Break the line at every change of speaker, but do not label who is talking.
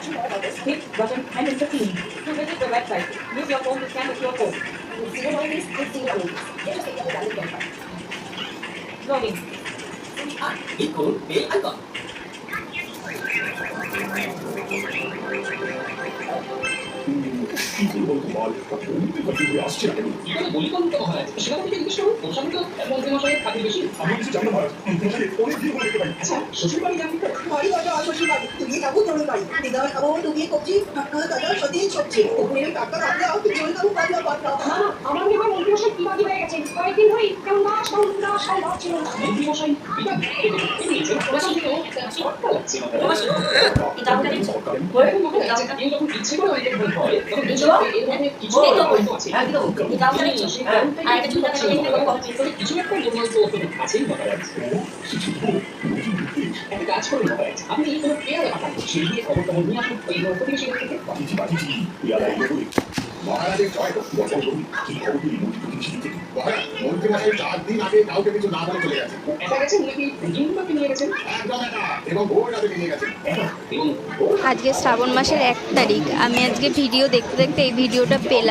transaction orders, hit button and enter PIN. To visit the website, use your phone to scan the QR code. Zero rupees, 50 rupees. Get your ticket valid verify. Login.
Click on Pay icon.
কি বলতো বল তুই আসছে না কেন
এখানে বলি কোন মহারাজ সেনাপতিকে জিজ্ঞেস করুন ওর সামনে তো মন্ত্রী মশাইয়ের খাতির বেশি
আমি কিছু জানি না মহারাজ মশাই অনেক দিন বলে দেখতে পাই
আচ্ছা শ্বশুর বাড়ি যাবি তো
머리 맞아 아저씨 말 등이 나고 저런 말 내가 가보면 등이 껍질 깎아 가자 서디 첩지 오늘 깎아 가자 그쪽에 가고 맞아 맞아
মা আমার মনে হয় মন্ত্রী মশাই বিবাদী হয়ে গেছেন কয়েকদিন ধরেই কেমন দাস ছিল না
মন্ত্রী মশাই বিবাদ এমনিতে প্রশাসন থেকেও সরকার লাগছে
이 다음까지
এরকম মহারাজ কেউ যখন ইচ্ছে করে অনেকের ভুল হয় তখন নিজের এর মধ্যে কিছু একটা আছে
이 다음까지 아 이렇게 중간에 있는 거 검증
কিছু একটা মনোযোগ তো আছেই মহারাজ একটা কাজ করুন মহারাজ আপনি এই কোনো পেয়ারা পাঠান সেই দিয়ে খবর টবর নিয়ে আসুন ওই প্রতিবেশীদের থেকে
কিছু বাজিছি ইয়ারা এই বলি মহারাজের জয় হোক বছর বলি কি খবর দিলি মহারাজ মন্ত্রী মশাই 4 দিন আগে কাউকে কিছু না বলে চলে গেছে
এটা গেছেন নাকি জিম্বাকে নিয়ে গেছেন
একদম এটা এবং ভোর রাতে নিয়ে গেছে
এবং
আজকে শ্রাবণ মাসের 1 তারিখ। আমি আজকে ভিডিও দেখতে দেখতে এই ভিডিওটা পেলাম।